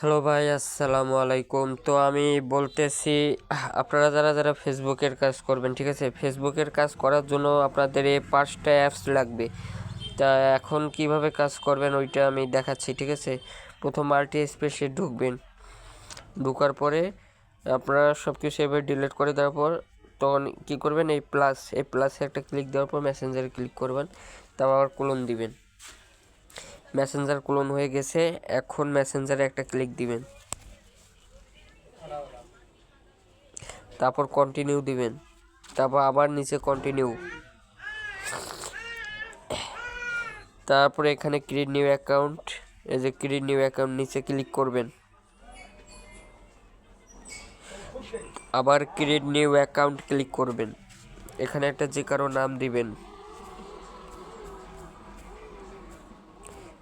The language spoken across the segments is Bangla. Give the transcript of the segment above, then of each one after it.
হ্যালো ভাই, আসসালামু আলাইকুম। তো আমি বলতেছি, আপনারা যারা যারা ফেসবুকের কাজ করবেন, ঠিক আছে, ফেসবুকের কাজ করার জন্য আপনাদের এই 5টা অ্যাপস লাগবে। তা এখন কিভাবে কাজ করবেন ওইটা আমি দেখাচ্ছি, ঠিক আছে। প্রথম মাল্টি স্পেসে ঢুকবেন, ঢোকার পরে আপনারা সব কিছু এবার ডিলিট করে দেওয়ার পর তখন কী করবেন, এই প্লাসে একটা ক্লিক দেওয়ার পর মেসেঞ্জারে ক্লিক করবেন, তারপর আবার কোলন দিবেন। মেসেঞ্জার ক্লোন হয়ে গেছে, এখন মেসেঞ্জারে একটা ক্লিক দিবেন, তারপর কন্টিনিউ দিবেন, তারপর আবার নিচে কন্টিনিউ, তারপরে এখানে ক্রিয়েট নিউ অ্যাকাউন্ট, এই যে ক্রিয়েট নিউ অ্যাকাউন্ট নিচে ক্লিক করবেন, আবার ক্রিয়েট নিউ অ্যাকাউন্ট ক্লিক করবেন, এখানে একটা যে কারো নাম দিবেন,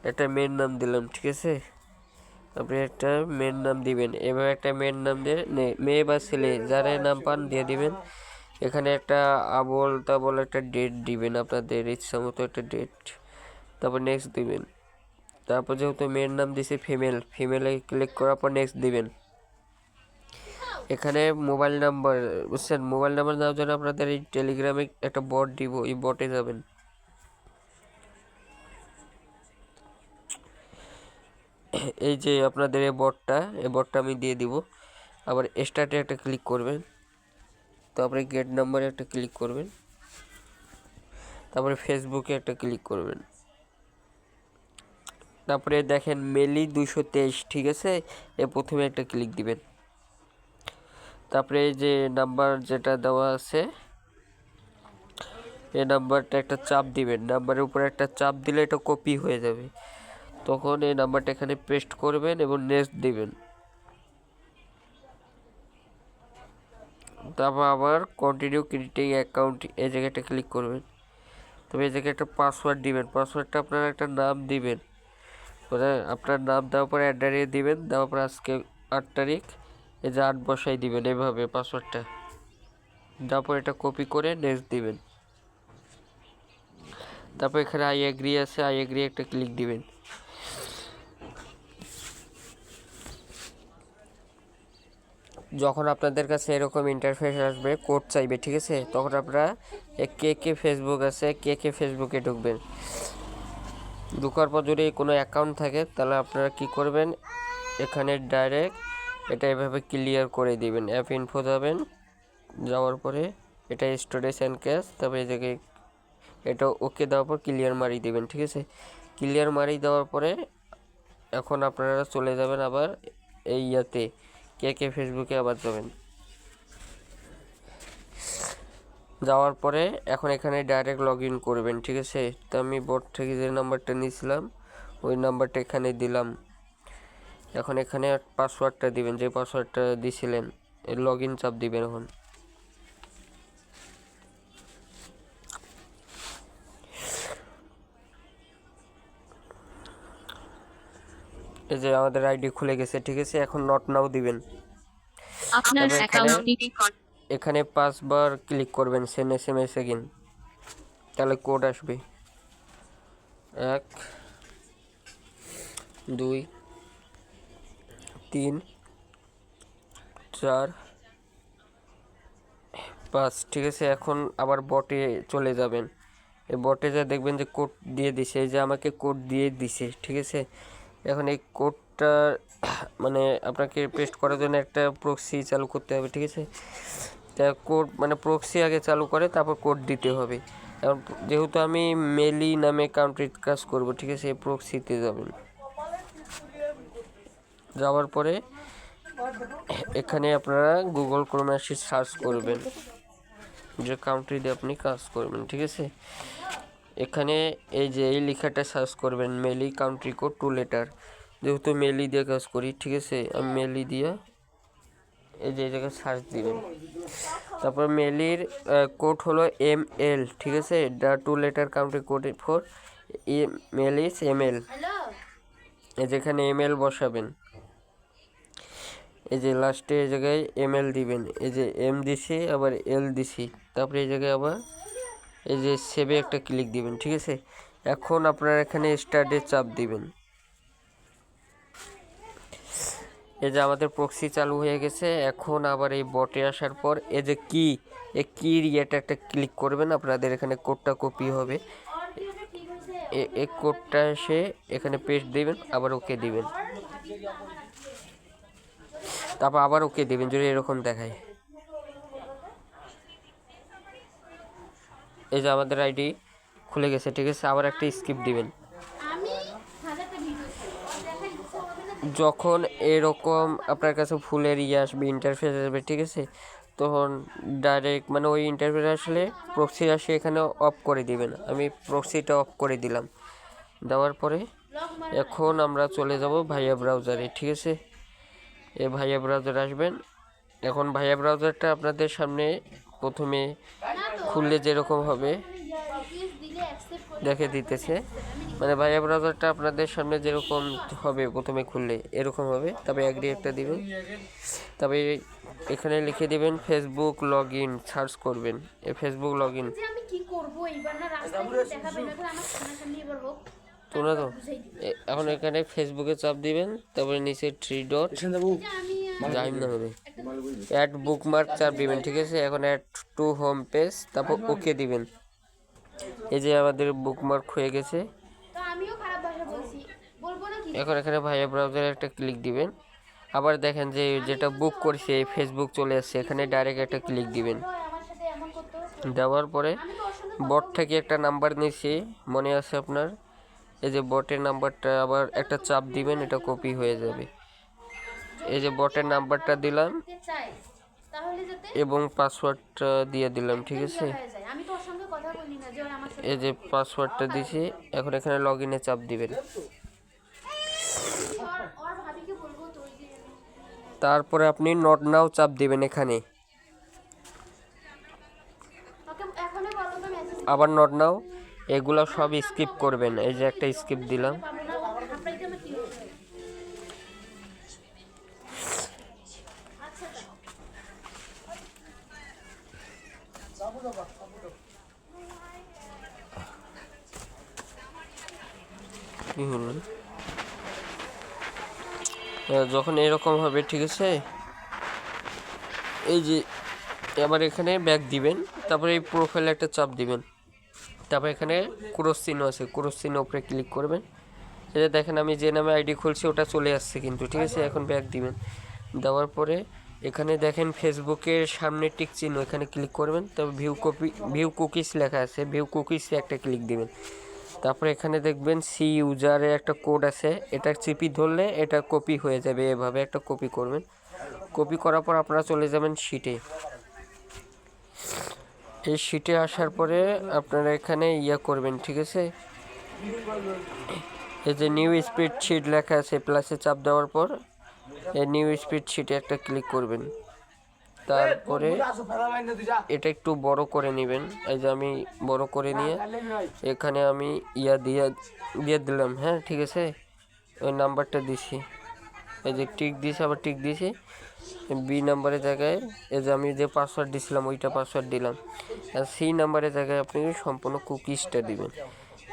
একটা মেয়ের নাম দিলাম, ঠিক আছে। আপনি একটা মেয়ের নাম দিবেন, এভাবে একটা মেয়ের নাম দিয়ে মেয়ে বা ছেলে যারা নাম পান দিয়ে দিবেন। এখানে একটা আবল তাবল একটা ডেট দিবেন, আপনাদের ইচ্ছা মতো একটা ডেট, তারপর নেক্সট দিবেন। তারপর যেহেতু মেয়ের নাম দিছে ফিমেলে ক্লিক করার পর নেক্সট দিবেন। এখানে মোবাইল নাম্বার, বুঝছেন, মোবাইল নাম্বার দেওয়ার জন্য আপনাদের এই টেলিগ্রামে একটা বট দিব, এই বটে যাবেন। এই যে আপনাদের এই বটটা আমি দিয়ে দিব। আবার স্টার্টে একটা ক্লিক করবেন, তারপরে গেট নাম্বারে একটা ক্লিক করবেন, তারপরে ফেসবুকে একটা ক্লিক করবেন, তারপরে দেখেন মেলি 223, ঠিক আছে, এ প্রথমে একটা ক্লিক দিবেন। তারপরে এই যে নাম্বার যেটা দেওয়া আছে এই নাম্বারটা একটা চাপ দিবেন, নাম্বারের উপরে একটা চাপ দিলে এটা কপি হয়ে যাবে। তখন এই নাম্বারটা এখানে পেস্ট করবেন এবং নেক্সট দিবেন। তারপর আবার কন্টিনিউ ক্রিয়েটিং অ্যাকাউন্ট এই জায়গাটা ক্লিক করবেন। তবে এই জায়গায় একটা পাসওয়ার্ড দিবেন, পাসওয়ার্ডটা আপনার একটা নাম দিবেন, আপনার নাম দেওয়ার পরে অ্যাড্রেস দিবেন, দেওয়ার পর আজকে 8 তারিখ, এই যে 8 বসাই দিবেন এভাবে পাসওয়ার্ডটা, দেওয়ার পর এটা কপি করে নেক্সট দিবেন। তারপর এখানে আই এগ্রি আছে, আই এগ্রি একটা ক্লিক দিবেন। যখন আপনাদের কাছে এরকম ইন্টারফেস আসবে, কোড চাইবে, ঠিক আছে, তখন আপনারা কে ফেসবুক আছে, কে ফেসবুকে ঢুকবেন। ঢোকার পর যদি কোনো অ্যাকাউন্ট থাকে তাহলে আপনারা কি করবেন, এখানে ডাইরেক্ট এটা এভাবে ক্লিয়ার করে দিবেন। অ্যাপ ইনফো যাবেন, যাওয়ার পরে এটা স্টোরেজ অ্যান্ড ক্যাশ, তারপরে এই জায়গায় এটা ওকে দেওয়ার পর ক্লিয়ার মারি দিবেন, ঠিক আছে। ক্লিয়ার মারি দেওয়ার পরে এখন আপনারা চলে যাবেন আবার এই ইয়াতে কে ফেসবুকে আবার যাবেন। যাওয়ার পরে এখন এখানে ডাইরেক্ট লগ ইন করবেন, ঠিক আছে। তো আমি বোর্ড থেকে যে নাম্বারটা নিয়েছিলাম ওই নাম্বারটা এখানে দিলাম। এখন এখানে পাসওয়ার্ডটা দিবেন, যে পাসওয়ার্ডটা দিয়েছিলেন, লগ ইন চাপ দিবেন। এখন এই যে আমাদের আইডি খুলে গেছে, ঠিক আছে। এখন নট নাও দিবেন, এখানে 5 বার ক্লিক করবেন, সেন্ড SMS এগেইন, তাহলে কোড আসবে 1 2 3 4 5, ঠিক আছে। এখন আবার বটে চলে যাবেন, এই বটে যা দেখবেন যে কোড দিয়ে দিছে, এই যে আমাকে কোড দিয়ে দিছে, ঠিক আছে। এখন এই কোডটা মানে আপনাকে পেস্ট করার জন্য একটা প্রক্সি চালু করতে হবে, ঠিক আছে। তা কোড মানে প্রক্সি আগে চালু করে তারপর কোড দিতে হবে। এখন যেহেতু আমি মেলি নামে কান্ট্রির কাজ করব, ঠিক আছে, এই প্রক্সিতে যাবেন। যাওয়ার পরে এখানে আপনারা গুগল ক্রোমে এসে সার্চ করবেন যে কান্ট্রি দিয়ে আপনি কাজ করবেন, ঠিক আছে। এখানে এই যে এই লেখাটা সার্চ করবেন, মেলি কান্ট্রি কোড 2 লেটার, যেহেতু মেলি দিয়ে কাজ করি, ঠিক আছে। আমি মেলি দিয়ে এই যে এই জায়গায় সার্চ দিবেন। তারপর মেলির কোড হলো ML, ঠিক আছে, the 2 letter country code for mail is ML। এই যেখানে ML বসাবেন, এই যে লাস্টে এই জায়গায় ML দিবেন, এই যে M দিছি আবার L দিছি, তারপরে এই জায়গায় আবার এই যে সেভে একটা ক্লিক দিবেন, ঠিক আছে। এখন আপনারা এখানে স্টার্টে চাপ দিবেন। এই যে আমাদের প্রক্সি চালু হয়ে গেছে। এখন আবার এই বটে আসার পর এই যে কি এই কির ইয়েটা একটা ক্লিক করবেন, আপনাদের এখানে কোডটা কপি হবে। এই কোডটা এসে এখানে পেস্ট দিবেন, আবার ওকে দিবেন, তারপর আবার ওকে দিবেন যদি এরকম দেখায়। এই যে আমাদের আইডি খুলে গেছে, ঠিক আছে। আবার একটা স্কিপ দিবেন। যখন এরকম আপনার কাছে ফুলের ইয়ে আসবে, ইন্টারফেস আসবে, ঠিক আছে, তখন ডাইরেক্ট মানে ওই ইন্টারফেস আসলে প্রক্সি আসে এখানে অফ করে দিবেন। আমি প্রক্সিটা অফ করে দিলাম। দেওয়ার পরে এখন আমরা চলে যাব ভাইয়া ব্রাউজারে, ঠিক আছে। এই ভাইয়া ব্রাউজার আসবেন। এখন ভাইয়া ব্রাউজারটা আপনাদের সামনে প্রথমে খুললে যেরকম হবে দেখে দিতেছে, মানে ভাইয়া ব্রাউজারটা আপনাদের সামনে যেরকম হবে প্রথমে খুললে এরকম হবে। তবে অ্যাগ্রি একটা দিবেন, তবে এখানে লিখে দিবেন ফেসবুক লগ ইন, সার্চ করবেন এই ফেসবুক লগ ইন। তোমরা তো এখন এখানে ফেসবুকে চাপ দিবেন, তারপরে নিচে 3 ডট যাই না হবে অ্যাড বুকমার্ক চাপ দিবেন, ঠিক আছে। এখন অ্যাড টু হোম পেজ, তারপর ওকে দিবেন। এই যে আমাদের বুকমার্ক হয়ে গেছে। এখন এখানে ভাইয়া ব্রাউজারে একটা ক্লিক দিবেন। আবার দেখেন যে যেটা বুক করছে ফেসবুক চলে আসছে, এখানে ডাইরেক্ট একটা ক্লিক দিবেন। দেওয়ার পরে বট থেকে একটা নাম্বার নিয়েছি, মনে আছে আপনার, এই যে বটের নাম্বারটা আবার একটা চাপ দিবেন, এটা কপি হয়ে যাবে। এই যে বটের নাম্বারটা দিলাম এবং পাসওয়ার্ডটা দিয়ে দিলাম, ঠিক আছে। এই যে পাসওয়ার্ডটা দিছি, এখন এখানে লগ ইনে চাপ দিবেন। তারপরে আপনি নট নাও চাপ দিবেন এখানে, আবার নট নাও, এগুলো সব স্কিপ করবেন। এই যে একটা স্কিপ দিলাম। কি হলো? যখন এরকম হবে, ঠিক আছে, এই যে আবার এখানে ব্যাক দিবেন, তারপরে এই প্রোফাইলে একটা চাপ দিবেন, তারপর এখানে ক্রস চিহ্ন আছে, ক্রস চিহ্ন উপরে ক্লিক করবেন। এই যে দেখেন আমি যে নামে আইডি খুলছি ওটা চলে আসছে কিন্তু, ঠিক আছে। এখন ব্যাক দিবেন, দেওয়ার পরে এখানে দেখেন ফেসবুকের সামনে টিক চিহ্ন, এখানে ক্লিক করবেন। তবে ভিউ কুকিজ লেখা আছে, ভিউ কুকিজে একটা ক্লিক দিবেন। তারপরে এখানে দেখবেন সি ইউজারে একটা কোড আছে, এটা চিপি ধরলে এটা কপি হয়ে যাবে, এভাবে একটা কপি করবেন। কপি করার পর আপনারা চলে যাবেন শিটে। এই শিটে আসার পরে আপনারা এখানে ইয়া করবেন, ঠিক আছে। এই যে নিউ স্প্রেডশিট লেখা আছে, প্লাসে চাপ দেওয়ার পর এই নিউ স্প্রেডশিটে একটা ক্লিক করবেন। তারপরে এটা একটু বড় করে নেবেন। এই যে আমি বড় করে নিয়ে এখানে আমি ইয়া দিয়ে দিলাম, হ্যাঁ, ঠিক আছে। ওই নাম্বারটা দিছি, এই যে টিক দিয়েছি, আবার টিক দিয়েছি বি নাম্বারের জায়গায় এই যে আমি যে পাসওয়ার্ড দিয়েছিলাম ওইটা পাসওয়ার্ড দিলাম। আর সি নাম্বারের জায়গায় আপনি সম্পূর্ণ কুকিজটা দিবেন।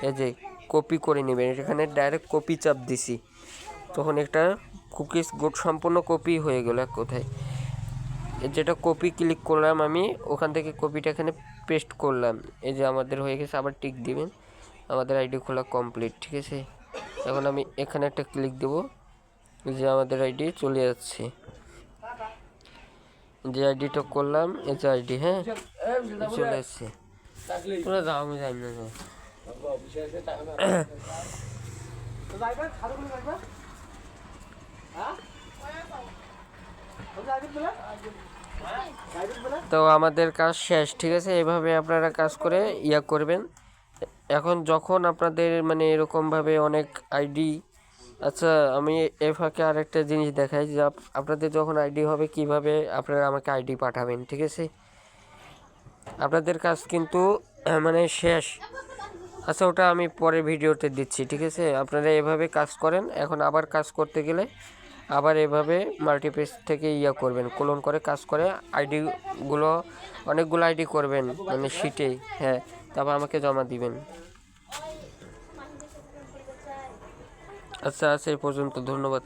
এই যে কপি করে নেবেন, এখানে ডাইরেক্ট কপি চাপ দিছি, তখন একটা কুকিজ সম্পূর্ণ কপি হয়ে গেল এক কোথায়। যেটা কপি ক্লিক করলাম আমি, ওখান থেকে কপিটা এখানে পেস্ট করলাম। এই যে আমাদের হয়ে গেছে, আবার টিক দিবেন, আমাদের আইডি খোলা কমপ্লিট, ঠিক আছে। এখন আমি এখানে একটা ক্লিক দেব, যে আমাদের আইডি চলে যাচ্ছে। যে আইডিটা করলাম এই যে আইডি, হ্যাঁ, চলে এসছে। তোরা যাও, আমি জানি না। তো আমাদের কাজ শেষ, ঠিক আছে। এভাবে আপনারা কাজ করে ইয়া করবেন। এখন যখন আপনাদের মানে এরকমভাবে অনেক আইডি, আচ্ছা আমি এ ফাঁকে আরেকটা জিনিস দেখাই, যে আপনাদের যখন আইডি হবে কিভাবে আপনারা আমাকে আইডি পাঠাবেন, ঠিক আছে। আপনাদের কাজ কিন্তু মানে শেষ। আচ্ছা ওটা আমি পরে ভিডিওতে দিচ্ছি, ঠিক আছে। আপনারা এভাবে কাজ করেন। এখন আবার কাজ করতে গেলে আবার এভাবে মাল্টিপেজ থেকে ইয়া করবেন, ক্লোন করে কাজ করে আইডিগুলো অনেকগুলো আইডি করবেন মানে শিটে, হ্যাঁ, তারপর আমাকে জমা দিবেন। আচ্ছা আচ্ছা, এই পর্যন্ত, ধন্যবাদ।